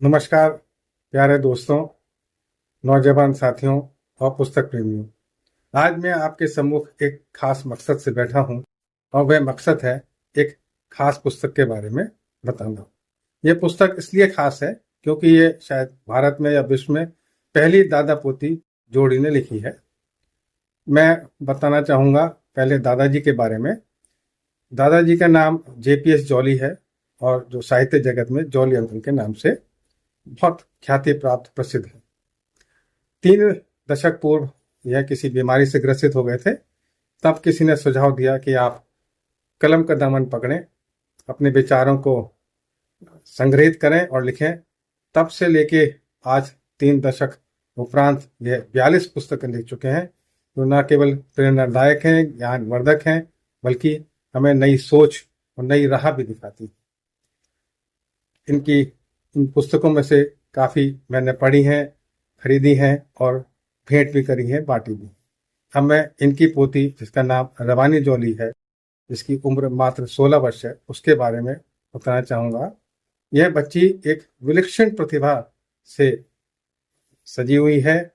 नमस्कार प्यारे दोस्तों, नौजवान साथियों और पुस्तक प्रेमियों। आज मैं आपके सम्मुख एक खास मकसद से बैठा हूं और वह मकसद है एक खास पुस्तक के बारे में बताना। यह पुस्तक इसलिए खास है क्योंकि ये शायद भारत में या विश्व में पहली दादा पोती जोड़ी ने लिखी है। मैं बताना चाहूँगा पहले दादाजी के बारे में। दादाजी का नाम JPS जॉली है और जो साहित्य जगत में जॉली अंकल के नाम से बहुत ख्याति प्राप्त प्रसिद्ध है। 3 दशक पूर्व यह किसी बीमारी से ग्रसित हो गए थे। तब किसी ने सुझाव दिया कि आप कलम का दामन पकड़ें, अपने विचारों को संग्रहित करें और लिखें। तब से लेके आज 3 दशक उपरांत यह 42 पुस्तकें लिख चुके हैं, जो न केवल प्रेरणादायक हैं, ज्ञानवर्धक हैं, बल्कि हमें नई सोच और नई राह भी दिखाती हैं। इन पुस्तकों में से काफ़ी मैंने पढ़ी हैं, खरीदी हैं और भेंट भी करी है, बांटी भी। अब मैं इनकी पोती, जिसका नाम रवानी जॉली है, जिसकी उम्र मात्र 16 वर्ष है, उसके बारे में बताना चाहूँगा। यह बच्ची एक विलक्षण प्रतिभा से सजी हुई है,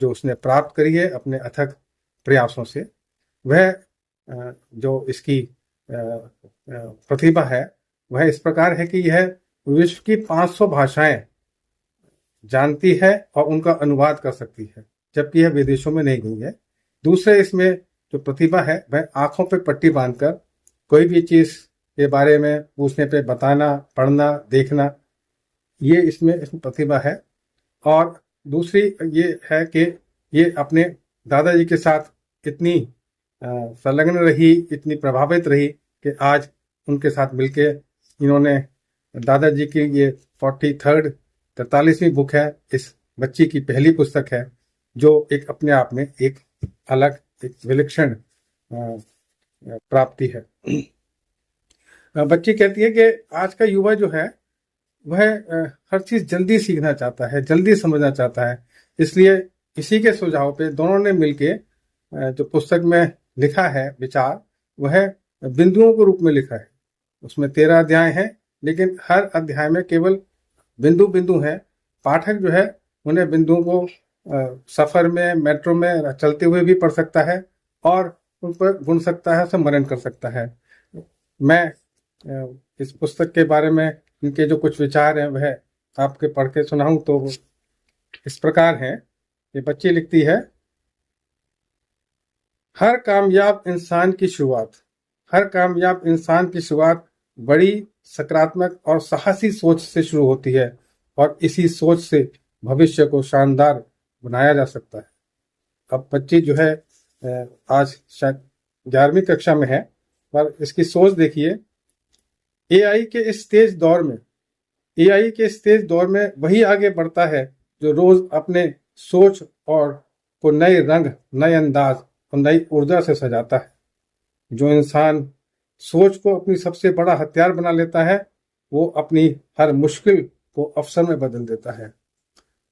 जो उसने प्राप्त करी है अपने अथक प्रयासों से। वह जो इसकी प्रतिभा है वह इस प्रकार है कि यह विश्व की 500 भाषाएं जानती है और उनका अनुवाद कर सकती है, जबकि यह विदेशों में नहीं गई है। दूसरे, इसमें जो प्रतिभा है वह आंखों पे पट्टी बांधकर कोई भी चीज के बारे में पूछने पे बताना, पढ़ना, देखना, ये इसमें प्रतिभा है। और दूसरी ये है कि ये अपने दादाजी के साथ इतनी संलग्न रही, इतनी प्रभावित रही कि आज उनके साथ मिलके इन्होंने दादाजी की ये 43वीं बुक है। इस बच्ची की पहली पुस्तक है, जो एक अपने आप में एक अलग, एक विलक्षण प्राप्ति है। बच्ची कहती है कि आज का युवा जो है वह हर चीज जल्दी सीखना चाहता है, जल्दी समझना चाहता है। इसलिए इसी के सुझाव पे दोनों ने मिलके जो पुस्तक में लिखा है विचार, वह बिंदुओं के रूप में लिखा है। उसमें 13 अध्याय हैं, लेकिन हर अध्याय में केवल बिंदु बिंदु है। पाठक जो है उन्हें बिंदुओं को सफर में, मेट्रो में चलते हुए भी पढ़ सकता है और उन पर गुण सकता है, स्मरण कर सकता है। मैं इस पुस्तक के बारे में इनके जो कुछ विचार हैं वह आपके पढ़ के सुनाऊं तो इस प्रकार हैं। ये बच्ची लिखती है, हर कामयाब इंसान की शुरुआत बड़ी सकारात्मक और साहसी सोच से शुरू होती है और इसी सोच से भविष्य को शानदार बनाया जा सकता है। अब बच्ची जो है आज शायद 11वीं कक्षा में है, पर इसकी सोच देखिए। एआई के इस तेज दौर में वही आगे बढ़ता है जो रोज अपने सोच और को नए रंग, नए अंदाज और नई ऊर्जा से सजाता है। जो इंसान सोच को अपनी सबसे बड़ा हथियार बना लेता है, वो अपनी हर मुश्किल को अवसर में बदल देता है।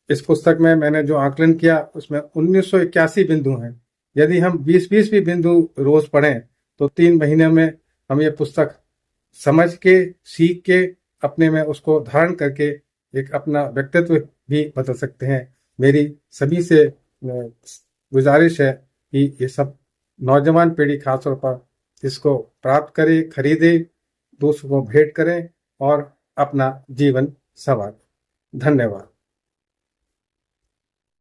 इस पुस्तक में मैंने जो आकलन किया उसमें 1981 बिंदु हैं। यदि हम 20-20 भी बिंदु रोज पढ़ें तो 3 महीने में हम ये पुस्तक समझ के, सीख के, अपने में उसको धारण करके एक अपना व्यक्तित्व भी बदल सकते हैं। मेरी सभी से गुजारिश है कि ये सब नौजवान पीढ़ी खासतौर पर इसको प्राप्त करे, खरीदे, दूसरों को भेंट करें और अपना जीवन संवारे। धन्यवाद।